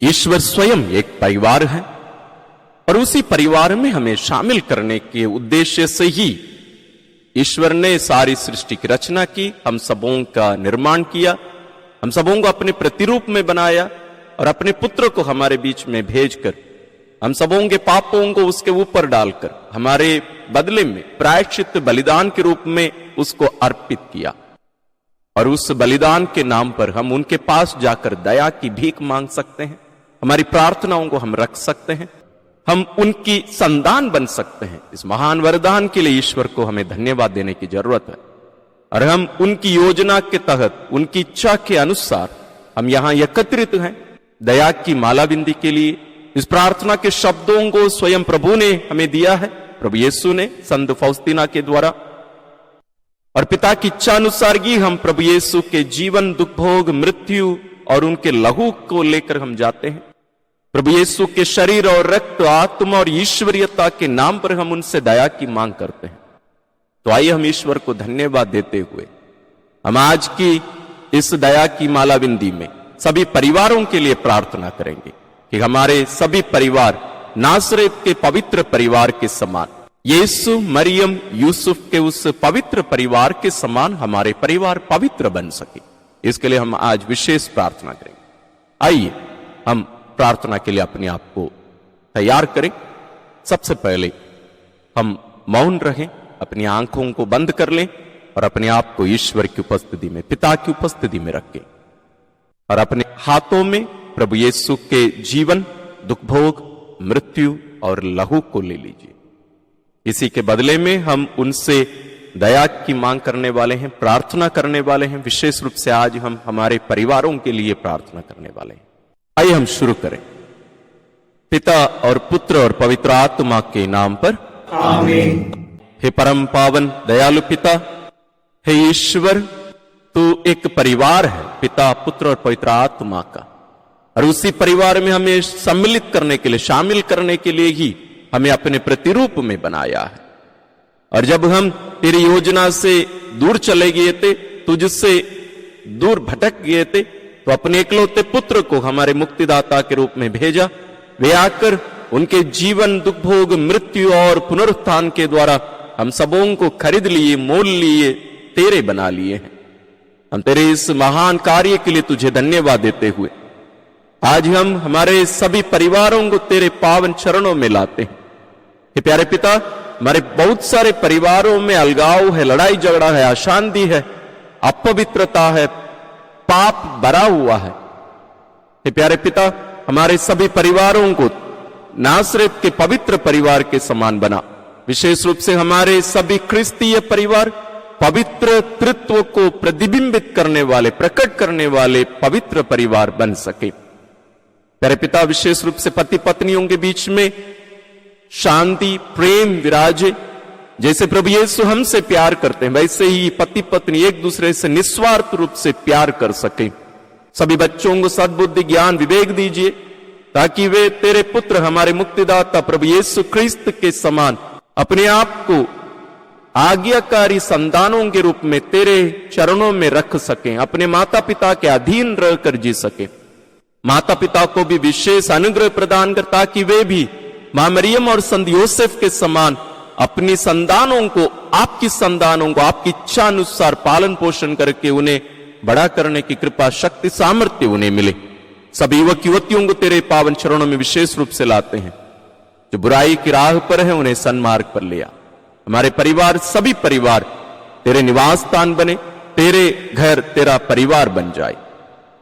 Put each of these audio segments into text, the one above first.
ईश्वर स्वयं एक परिवार है और उसी परिवार में हमें शामिल करने के उद्देश्य से ही ईश्वर ने सारी सृष्टि की रचना की, हम सबों का निर्माण किया, हम सबों को अपने प्रतिरूप में बनाया और अपने पुत्र को हमारे बीच में भेजकर हम सबों के पापों को उसके ऊपर डालकर हमारे बदले में प्रायश्चित बलिदान के रूप में उसको अर्पित किया। और उस बलिदान के नाम पर हम उनके पास जाकर दया की भीख मांग सकते हैं, हमारी प्रार्थनाओं को हम रख सकते हैं, हम उनकी संतान बन सकते हैं। इस महान वरदान के लिए ईश्वर को हमें धन्यवाद देने की जरूरत है। और हम उनकी योजना के तहत, उनकी इच्छा के अनुसार हम यहां एकत्रित हैं दया की मालाबंदी के लिए। इस प्रार्थना के शब्दों को स्वयं प्रभु ने हमें दिया है, प्रभु यीशु ने संत फौस्तीना के द्वारा। और पिता की इच्छा अनुसार ही हम प्रभु यीशु के जीवन, दुख भोग, मृत्यु और उनके लहू को लेकर हम जाते हैं। प्रभु यीशु के शरीर और रक्त, आत्मा और ईश्वरीयता के नाम पर हम उनसे दया की मांग करते हैं। तो आइए हम ईश्वर को धन्यवाद देते हुए हम आज की इस दया की मालाबंदी में सभी परिवारों के लिए प्रार्थना करेंगे कि हमारे सभी परिवार नासरेत के पवित्र परिवार के समान, यीशु, मरियम, यूसुफ के उस पवित्र परिवार के समान हमारे परिवार पवित्र बन सके। इसके लिए हम आज विशेष प्रार्थना करेंगे। आइए हम प्रार्थना के लिए अपने आप को तैयार करें। सबसे पहले हम मौन रहें, अपनी आंखों को बंद कर लें और अपने आप को ईश्वर की उपस्थिति में, पिता की उपस्थिति में रखें और अपने हाथों में प्रभु यीशु के जीवन, दुख भोग, मृत्यु और लहू को ले लीजिए। इसी के बदले में हम उनसे दया की मांग करने वाले हैं, प्रार्थना करने वाले हैं। विशेष रूप से आज हम हमारे परिवारों के लिए प्रार्थना करने वाले हैं। आइए हम शुरू करें। पिता और पुत्र और पवित्र आत्मा के नाम पर आमीन। हे परम पावन दयालु पिता, हे ईश्वर, तू एक परिवार है, पिता, पुत्र और पवित्र आत्मा का। और उसी परिवार में हमें सम्मिलित करने के लिए, शामिल करने के लिए ही हमें अपने प्रतिरूप में बनाया है। और जब हम तेरी योजना से दूर चले गए थे, तुझसे दूर भटक गए थे, तो अपने इकलौते पुत्र को हमारे मुक्तिदाता के रूप में भेजा। वे आकर उनके जीवन, दुख भोग, मृत्यु और पुनरुत्थान के द्वारा हम सबों को खरीद लिए, मोल लिए, तेरे बना लिए हैं। हम तेरे इस महान कार्य के लिए तुझे धन्यवाद देते हुए आज हम हमारे सभी परिवारों को तेरे पावन चरणों में लाते हैं। हे प्यारे पिता, हमारे बहुत सारे परिवारों में अलगाव है, लड़ाई झगड़ा है, अशांति है, अपवित्रता है, पाप भरा हुआ है। हे प्यारे पिता, हमारे सभी परिवारों को नासरेत के पवित्र परिवार के समान बना। विशेष रूप से हमारे सभी क्रिस्तीय परिवार पवित्र तृत्व को प्रतिबिंबित करने वाले, प्रकट करने वाले पवित्र परिवार बन सके। प्यारे पिता, विशेष रूप से पति पत्नियों के बीच में शांति, प्रेम विराजे। जैसे प्रभु यीशु हमसे प्यार करते हैं, वैसे ही पति पत्नी एक दूसरे से निस्वार्थ रूप से प्यार कर सके। सभी बच्चों को सद्बुद्धि, ज्ञान, विवेक दीजिए ताकि वे तेरे पुत्र, हमारे मुक्तिदाता प्रभु यीशु क्रिस्त के समान अपने आप को आज्ञाकारी संतानों के रूप में तेरे चरणों में रख सकें, अपने माता पिता के अधीन रहकर जी सके। माता पिता को भी विशेष अनुग्रह प्रदान कर ताकि वे भी मां मरियम और संत योसेफ के समान अपनी संतानों को, आपकी संतानों को आपकी इच्छा अनुसार पालन पोषण करके उन्हें बड़ा करने की कृपा, शक्ति, सामर्थ्य उन्हें मिले। सभी युवक युवतियों को तेरे पावन चरणों में विशेष रूप से लाते हैं। जो बुराई की राह पर है उन्हें सन्मार्ग पर ले आ। हमारे परिवार, सभी परिवार तेरे निवास स्थान बने, तेरे घर, तेरा परिवार बन जाए।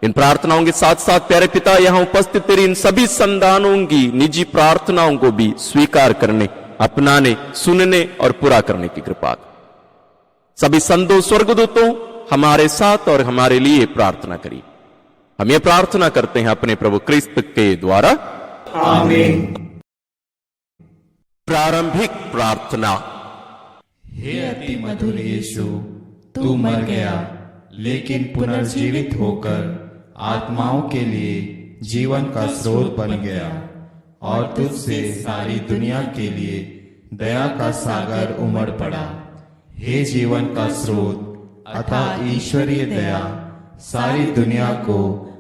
इन प्रार्थनाओं के साथ साथ प्यारे पिता, यहां उपस्थित तेरी इन सभी संतानों की निजी प्रार्थनाओं को भी स्वीकार करने, अपनाने, सुनने और पूरा करने की कृपा। सभी संतों, स्वर्गदूतों हमारे साथ और हमारे लिए प्रार्थना करिए। हम ये प्रार्थना करते हैं अपने प्रभु क्रिस्त के द्वारा, आमीन। प्रारंभिक प्रार्थना। हे अति मधुर यीशु, तू मर गया लेकिन पुनर्जीवित होकर आत्माओं के लिए जीवन का स्रोत बन गया और तुझसे सारी दुनिया के लिए दया का सागर उमड़ पड़ा। हे जीवन का स्रोत अतः ईश्वरीय दया, सारी दुनिया को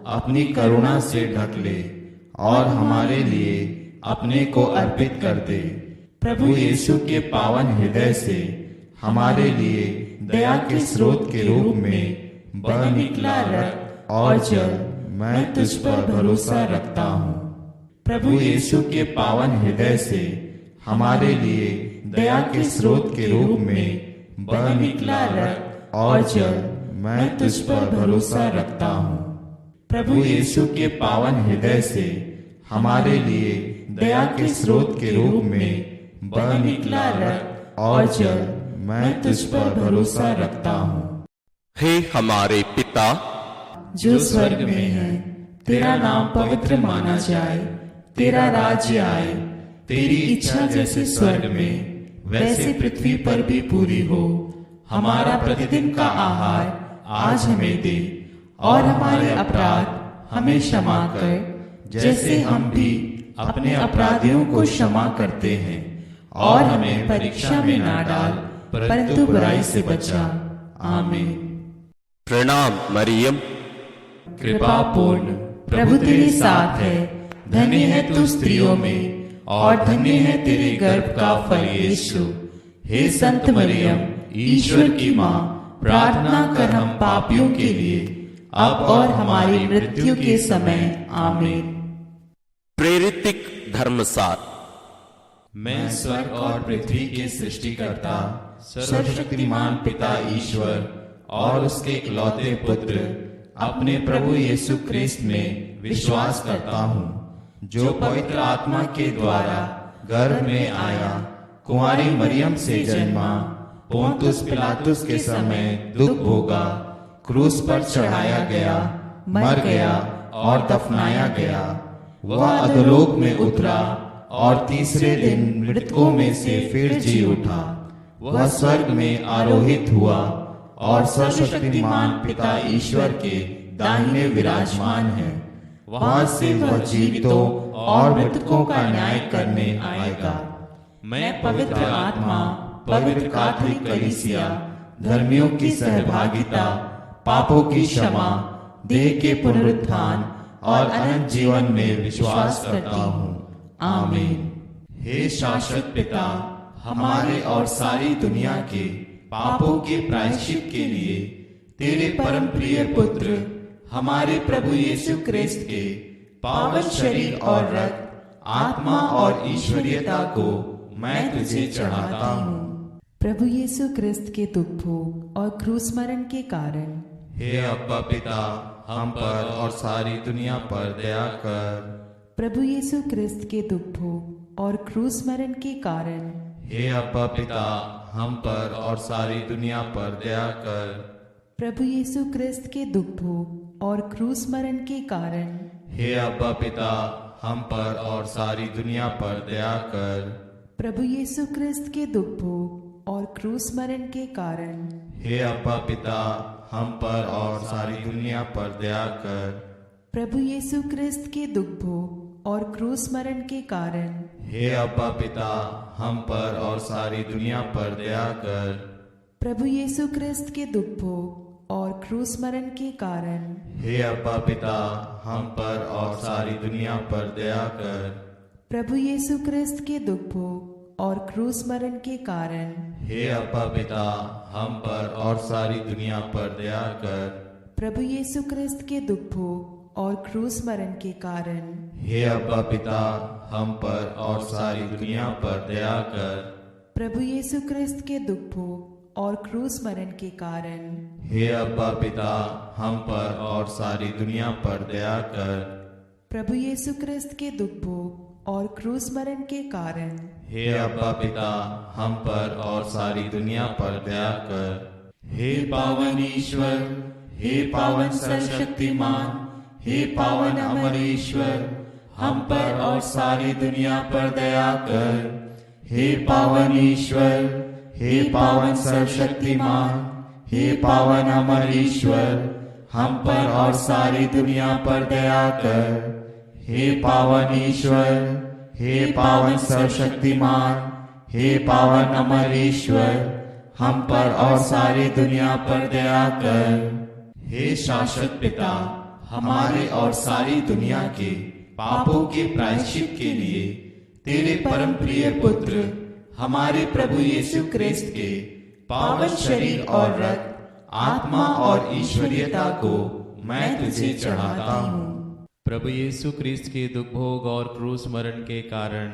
अपनी करुणा से ढक ले और हमारे लिए अपने को अर्पित कर दे। प्रभु यीशु के पावन हृदय से हमारे लिए दया के स्रोत के रूप में बह निकला रक्त और जल मैं तुझ पर भरोसा रखता हूँ। प्रभु यीशु के पावन हृदय से हमारे लिए दया के स्रोत के रूप में बह निकला रक्त और जल मैं तुझ पर भरोसा रखता हूँ। प्रभु यीशु के पावन हृदय से हमारे लिए दया के स्रोत के रूप में बह निकला रक्त और जल मैं तुझ पर भरोसा रखता हूँ। हे हमारे पिता जो स्वर्ग में है, तेरा नाम पवित्र माना जाए, तेरा राज्य आए, तेरी इच्छा जैसे स्वर्ग में वैसे पृथ्वी पर भी पूरी हो। हमारा प्रतिदिन का आहार आज हमें दे और हमारे अपराध हमें क्षमा कर, जैसे हम भी अपने अपराधियों को क्षमा करते हैं, और हमें परीक्षा में ना डाल, परंतु बुराई से बचा। आमीन। प्रणाम मरियम, कृपा पूर्ण प्रभु तेरे साथ है, धन्य है तू स्त्रियों में और धन्य है तेरे गर्भ का फल यीशु। हे संत मरियम, ईश्वर की माँ, प्रार्थना कर हम पापियों के लिए अब और हमारी मृत्यु के समय। आमीन। प्रेरितिक धर्मसार। मैं स्वर्ग और पृथ्वी के सृष्टिकर्ता सर्वशक्तिमान पिता ईश्वर और उसके इकलौते पुत्र अपने प्रभु यीशु क्रिस्त में विश्वास करता हूँ, जो पवित्र आत्मा के द्वारा गर्भ में आया, कुंवारी मरियम से जन्मा, पोंतुस पिलातुस के समय दुख भोगा, क्रूस पर चढ़ाया गया, मर गया और दफनाया गया। वह अधोलोक में उतरा और तीसरे दिन मृतकों में से फिर जी उठा। वह स्वर्ग में आरोहित हुआ और सर्वशक्तिमान पिता ईश्वर के दाहिने विराजमान है। वहां से वह जीवितों और मृतकों का न्याय करने आएगा। मैं पवित्र आत्मा, पवित्र कैथोलिक कलीसिया, धर्मियों की सहभागिता, पापों की क्षमा, देह के पुनरुत्थान और अनंत जीवन में विश्वास करता हूँ। आमीन। हे शाश्वत पिता, हमारे और सारी दुनिया के पापों के प्रायश्चित के लिए तेरे परम प्रिय पुत्र हमारे प्रभु यीशु क्रिस्त के पावन शरीर और रक्त, आत्मा और ईश्वरीयता को मैं तुझे चढ़ाता हूँ। प्रभु यीशु क्रिस्त के दुख भोग और क्रूस मरण के कारण हे अब्बा पिता, हम पर और सारी दुनिया पर दया कर। प्रभु यीशु क्रिस्त के दुख भोग और क्रूस मरण के कारण हे अब्बा पिता, हम पर और सारी दुनिया पर दया कर। प्रभु यीशु क्रिस्त के दुख भोग और क्रूस मरण के कारण हे अब्बा पिता, हम पर और सारी दुनिया पर दया कर। प्रभु यीशु क्रिस्त के दुख भोग और क्रूस मरण के कारण हे अब्बा पिता, हम पर और सारी दुनिया पर दया कर। प्रभु यीशु क्रिस्त के दुख भोग और क्रूस मरण के कारण हे अब्बा पिता, हम पर और सारी दुनिया पर दया कर। प्रभु यीशु क्रिस्त के दुख भोग और क्रूस मरण के कारण हे अब्बा पिता, हम पर और सारी दुनिया पर दया कर। प्रभु यीशु क्रिस्त के दुख भोग और क्रूस मरण के कारण हे अब्बा पिता, हम पर और सारी दुनिया पर दया कर। प्रभु यीशु क्रिस्त के दुख भोग और क्रूस मरण के कारण हे अब्बा पिता, हम पर और सारी दुनिया पर दया कर। प्रभु यीशु क्रिस्त के दुख भोग और क्रूस मरण के कारण हे अब्बा पिता, हम पर और सारी दुनिया पर दया कर। प्रभु यीशु क्रिस्त के दुख भोग और क्रूस मरण के कारण हे अब्बा पिता, हम पर और सारी दुनिया पर दया कर। हे पावन ईश्वर, हे पावन सर्वशक्तिमान, हे पावन अमर ईश्वर, हम पर और सारी दुनिया पर दया कर। हे पावन ईश्वर, हे पावन सर्वशक्तिमान, हे पावन अमर ईश्वर, हम पर और सारी दुनिया पर दया कर। हे पावन ईश्वर, हे पावन सर्वशक्तिमान, हे पावन अमर ईश्वर, हम पर और सारी दुनिया पर दया कर। हे शाश्वत पिता, हमारे और सारी दुनिया के पापों के प्रायश्चित के लिए तेरे परम प्रिय पुत्र हमारे प्रभु यीशु क्रिस्त के पावन शरीर और रक्त, आत्मा और ईश्वरीयता को मैं तुझे चढ़ाता हूँ। प्रभु यीशु क्रिस्त के दुख भोग और क्रूस मरण के कारण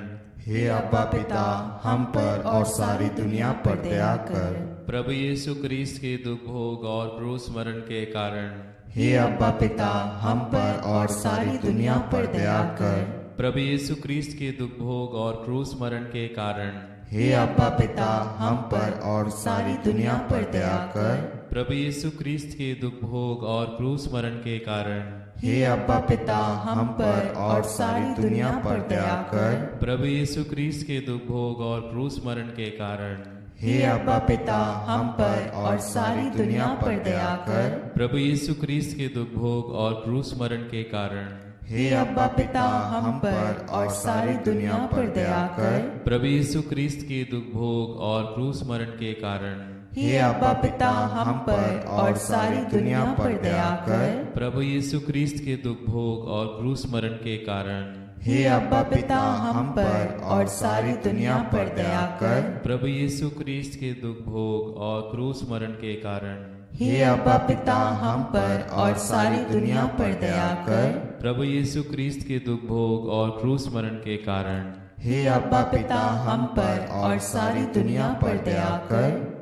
हे अब्बा पिता, हम पर और सारी दुनिया पर दया कर। प्रभु यीशु क्रिस्त के दुख भोग और क्रूस मरण के कारण हे अब्बा पिता, हम पर और सारी दुनिया पर दया कर। प्रभु यीशु क्रिस्त के दुख भोग और क्रूस मरण के कारण हे अब्बा पिता, हम पर और सारी दुनिया पर दया कर। प्रभु यीशु क्रिस्त के दुख भोग और क्रूस मरण के कारण हे अब्बा पिता, हम पर और सारी दुनिया पर दया कर। प्रभु यीशु क्रिस्त के दुख भोग और क्रूस मरण के कारण हे अब्बा पिता, हम पर और सारी दुनिया पर दया कर। प्रभु यीशु क्रिस्त के दुख भोग और क्रूस मरण के कारण हे अब्बा पिता, हम पर और सारी दुनिया पर दया कर। प्रभु यीशु क्रिस्त के दुख भोग और क्रूस मरण के कारण हे अब्बा पिता, हम पर और सारी दुनिया पर दया कर। प्रभु यीशु क्रिस्त के दुख भोग और क्रूस मरण के कारण हे अब्बा पिता, हम पर और सारी दुनिया पर दया कर। प्रभु यीशु क्रिस्त के दुख भोग और क्रूस मरण के कारण हे अब्बा पिता, हम पर और सारी दुनिया पर दया कर। प्रभु यीशु क्रिस्त के दुख भोग और क्रूस मरण के कारण हे अब्बा पिता, हम पर और सारी दुनिया पर दया कर।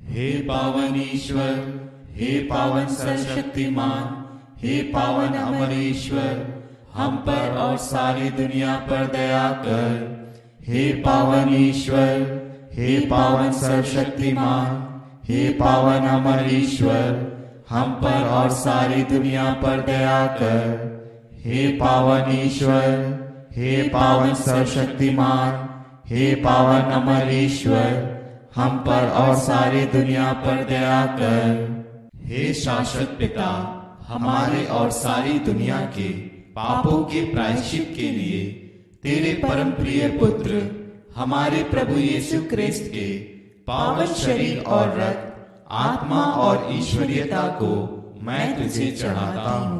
हे पावन ईश्वर, हे पावन सर्वशक्तिमान, हे पावन अमर ईश्वर, हम पर और सारी दुनिया पर दया कर। हे पावन ईश्वर, हे पावन सर्वशक्तिमान, हे पावन अमर ईश्वर, हम पर और सारी दुनिया पर दया कर। हे पावन ईश्वर, हे पावन सर्वशक्तिमान, हे पावन अमर ईश्वर, हम पर और सारी दुनिया पर दया कर। हे शाश्वत पिता, हमारे और सारी दुनिया के पापों के प्रायश्चित के लिए तेरे परम प्रिय पुत्र हमारे प्रभु यीशु क्रिस्त के पावन शरीर और रक्त, आत्मा और ईश्वरीयता को मैं तुझे चढ़ाता हूँ।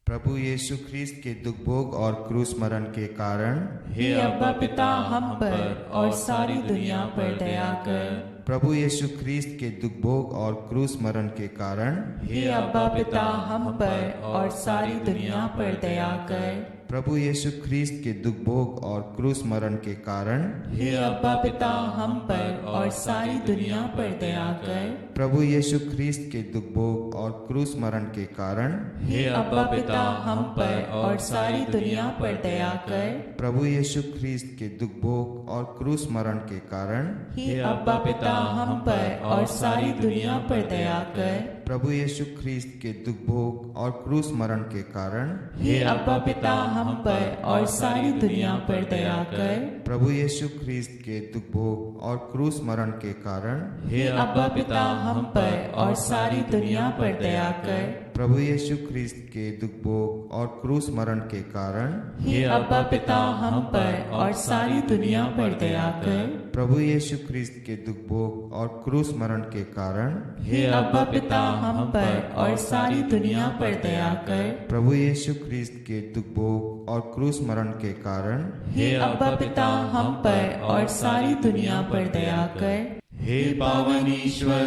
प्रभु यीशु ख्रीस्त के दुख भोग और क्रूस मरण के कारण हे अब्बा पिता, हम पर और सारी दुनिया पर दया कर। प्रभु यीशु ख्रीस्त के दुख भोग और क्रूस मरण के कारण हे अब्बा पिता, हम पर और सारी दुनिया पर दया कर। प्रभु यीशु ख्रीस्त के दुख भोग और क्रूस मरण के कारण हे अब्बा पिता, हम पर और सारी दुनिया पर दया कर। प्रभु यीशु ख्रीस्त के दुख भोग और क्रूस मरण के कारण हे अब्बा पिता, हम पर और सारी दुनिया पर दया कर। प्रभु यीशु ख्रीस्त के दुख भोग और क्रूस मरण के कारण हे अब्बा पिता, हम पर और सारी दुनिया पर दया कर। प्रभु यीशु ख्रीस्त के दुख भोग और क्रूस मरण के कारण हे अब्बा पिता, हम पर और सारी दुनिया पर दया कर। प्रभु यीशु ख्रीस्त के दुख भोग और क्रूस मरण के कारण हे अब्बा पिता, हम पर और सारी दुनिया पर दया कर। प्रभु यीशु ख्रीस्त के दुख भोग और क्रूस मरण के कारण हे अब्बा पिता, हम पर और सारी दुनिया पर दया कर। प्रभु यीशु ख्रीस्त के दुख भोग और क्रूस मरण के कारण हे अब्बा पिता, हम पर और सारी दुनिया पर दया कर। प्रभु यीशु ख्रीस्त के दुख भोग और क्रूस मरण के कारण हे अब्बा पिता, हम पर और सारी दुनिया पर दया कर। हे पावन ईश्वर,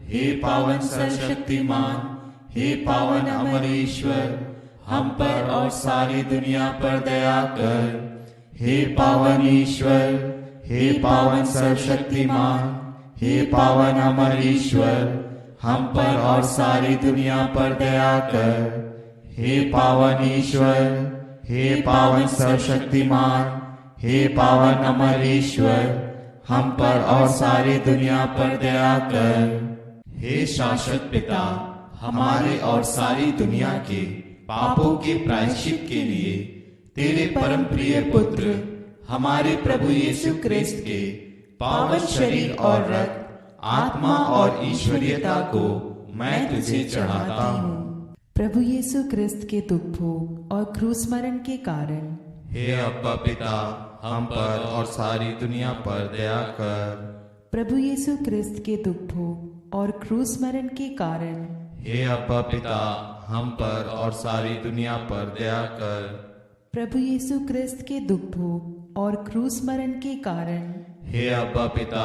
हे पावन सर्वशक्तिमान, हे पावन अमर ईश्वर, हम पर और सारी दुनिया पर दया कर। हे पावन ईश्वर, हे पावन सर्वशक्तिमान, हे पावन अमर ईश्वर, हम पर और सारी दुनिया पर दया कर। हे पावन ईश्वर, हे पावन सर्वशक्तिमान, हे पावन अमर ईश्वर, हम पर और सारी दुनिया पर दया कर। हे शाश्वत पिता, हमारे और सारी दुनिया के पापों के प्रायश्चित के लिए तेरे परम प्रिय पुत्र हमारे प्रभु यीशु क्रिस्त के पावन शरीर और रक्त, आत्मा और ईश्वरीयता को मैं तुझे चढ़ाता हूँ। प्रभु यीशु क्रिस्त के दुख भोग और क्रूस मरण के कारण हे अब्बा पिता, हम पर और सारी दुनिया पर दया कर। प्रभु यीशु क्रिस्त के दुख भोग और क्रूस मरण के कारण हे अब्बा पिता, हम पर और सारी दुनिया पर दया कर। प्रभु यीशु क्रिस्त के दुख भोग और क्रूस मरण के कारण हे अब्बा पिता,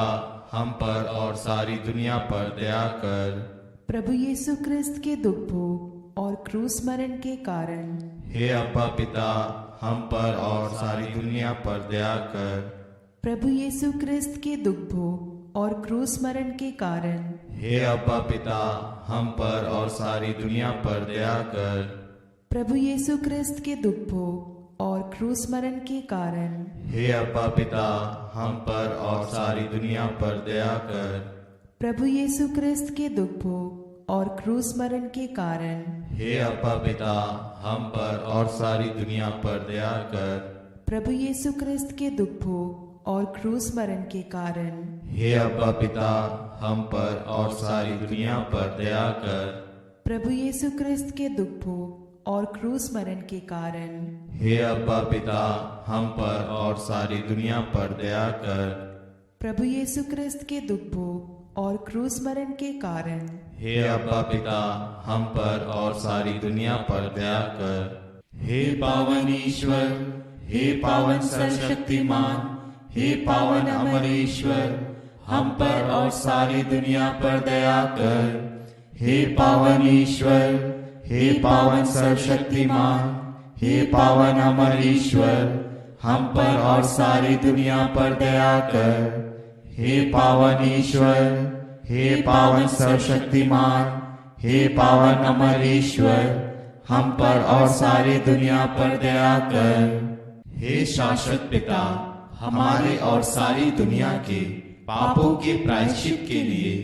हम पर और सारी दुनिया पर दया कर। प्रभु यीशु क्रिस्त के दुख भोग और क्रूस मरण के कारण हे अब्बा पिता, हम पर और सारी दुनिया पर दया कर। प्रभु यीशु क्रिस्त के दुख भोग और क्रूस मरण के कारण हे अब्बा पिता, हम पर और सारी दुनिया पर दया कर। प्रभु यीशु क्रिस्त के दुख भोग और क्रूस मरण के कारण हे अब्बा पिता, हम पर और सारी दुनिया पर दया कर। प्रभु यीशु क्रिस्त के दुख भोग और क्रूस मरण के कारण हे अब्बा पिता, हम पर और सारी दुनिया पर दया कर। प्रभु यीशु क्रिस्त के दुख भोग और क्रूस मरण के कारण हे अब्बा पिता, हम पर और सारी दुनिया पर दया कर। प्रभु यीशु क्रिस्त के दुख भोग और क्रूस मरण के कारण हे अब्बा पिता, हम पर और सारी दुनिया पर दया कर। प्रभु यीशु क्रिस्त के दुख भोग और क्रूस मरण के कारण हे अब्बा पिता, हम पर और सारी दुनिया पर दया कर। हे पावन ईश्वर, हे पावन सर्वशक्तिमान, हे पावन अमर ईश्वर, हम पर और सारी दुनिया पर दया कर। हे पावन ईश्वर, हे पावन सर्वशक्तिमान, हे पावन अमर ईश्वर, हम पर और सारी दुनिया पर दया कर। हे पावन ईश्वर, हे पावन सर्वशक्तिमान, हे पावन अमर ईश्वर, हम पर और सारी दुनिया पर दया कर। हे शाश्वत पिता, हमारे और सारी दुनिया के पापों के प्रायश्चित के लिए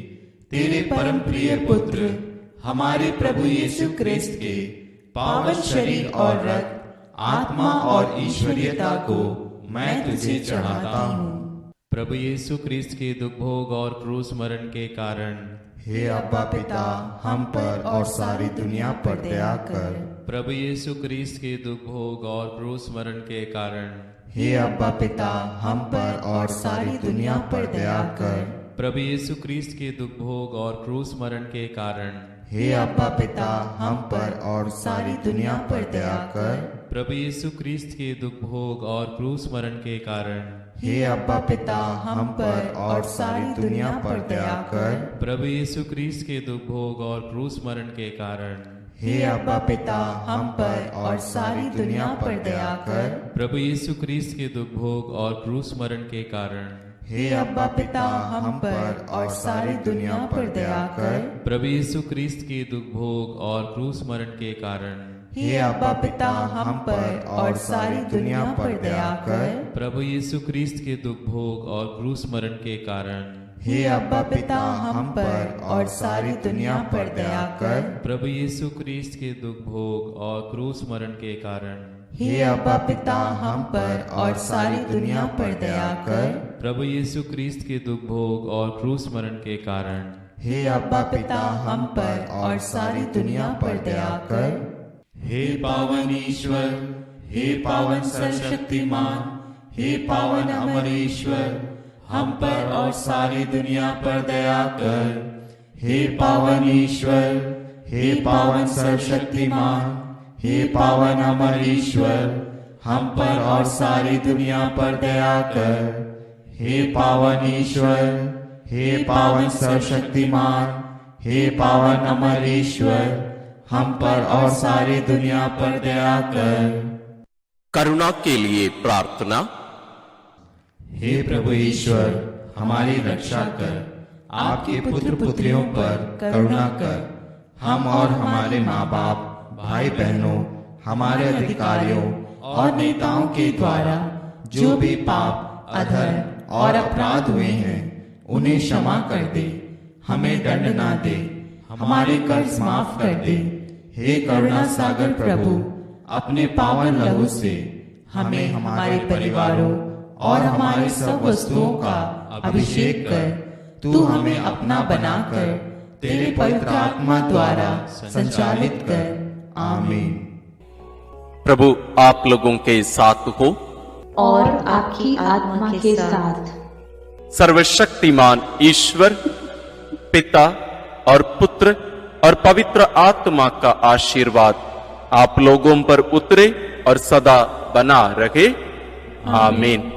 तेरे परम प्रिय पुत्र हमारे प्रभु यीशु क्रिस्त के पावन शरीर और रक्त, आत्मा और ईश्वरीयता को मैं तुझे चढ़ाता हूँ। प्रभु यीशु क्रिस्त के दुख भोग और क्रूस मरण के कारण हे अब्बा पिता, हम पर और सारी दुनिया पर दया कर। प्रभु यीशु क्रिस्त के दुख भोग और क्रूस मरण के कारण हे अब्बा पिता, हम पर और सारी दुनिया पर दया कर। प्रभु यीशु क्रिस्त के दुख भोग और क्रूस मरण के कारण हे अब्बा पिता, हम पर और सारी दुनिया पर दया कर। प्रभु यीशु क्रिस्त के दुख भोग और क्रूस मरण के कारण हे अब्बा पिता, हम पर और सारी दुनिया पर दया कर। प्रभु यीशु क्रिस्त के दुख भोग और क्रूस मरण के कारण हे अब्बा पिता, हम पर और सारी दुनिया पर दया कर। प्रभु यीशु क्रिस्त के दुख भोग और क्रूस मरण के कारण हे अब्बा पिता, हम पर और सारी दुनिया पर दया कर। प्रभु यीशु क्रिस्त के दुख भोग और क्रूस मरण के कारण हे अब्बा पिता, हम पर और सारी दुनिया पर दया कर। प्रभु यीशु क्रिस्त के दुख भोग और क्रूस मरण के कारण हे अब्बा पिता, हम पर और सारी दुनिया पर दया कर। प्रभु यीशु क्रिस्त के दुख भोग और क्रूस मरण के कारण हे अब्बा पिता, हम पर और सारी दुनिया पर दया कर। प्रभु यीशु क्रिस्त के दुख भोग और क्रूस मरण के कारण हे अब्बा पिता, हम पर और सारी दुनिया पर दया कर। हे पावन ईश्वर, हे पावन सर्वशक्तिमान, हे पावन अमर ईश्वर, हम पर और सारी दुनिया पर दया कर। हे पावन ईश्वर, हे पावन सर्वशक्तिमान, हे पावन अमर ईश्वर, हम पर और सारी दुनिया पर दया कर। हे पावन ईश्वर, हे पावन सर्वशक्तिमान, हे पावन अमर ईश्वर, हम पर और सारी दुनिया पर दया कर। करुणा के लिए प्रार्थना। हे प्रभु ईश्वर, हमारी रक्षा कर। आपके पुत्र पुत्रियों पर करुणा कर। हम और हमारे माँ बाप, भाई बहनों, हमारे अधिकारियों और नेताओं के द्वारा जो भी पाप, अधर्म और अपराध हुए हैं, उन्हें क्षमा कर दे। हमें दंड ना दे, हमारे कर्ज माफ कर दे। हे करुणा सागर प्रभु, अपने पावन लहू से हमें, हमारे परिवारों और हमारी सब वस्तुओं का अभिषेक कर। तू हमें अपना बनाकर तेरे पवित्र आत्मा द्वारा संचालित कर। आमीन। प्रभु आप लोगों के साथ हो और आपकी आत्मा के साथ। सर्वशक्तिमान ईश्वर पिता और पुत्र और पवित्र आत्मा का आशीर्वाद आप लोगों पर उतरे और सदा बना रहे। आमीन।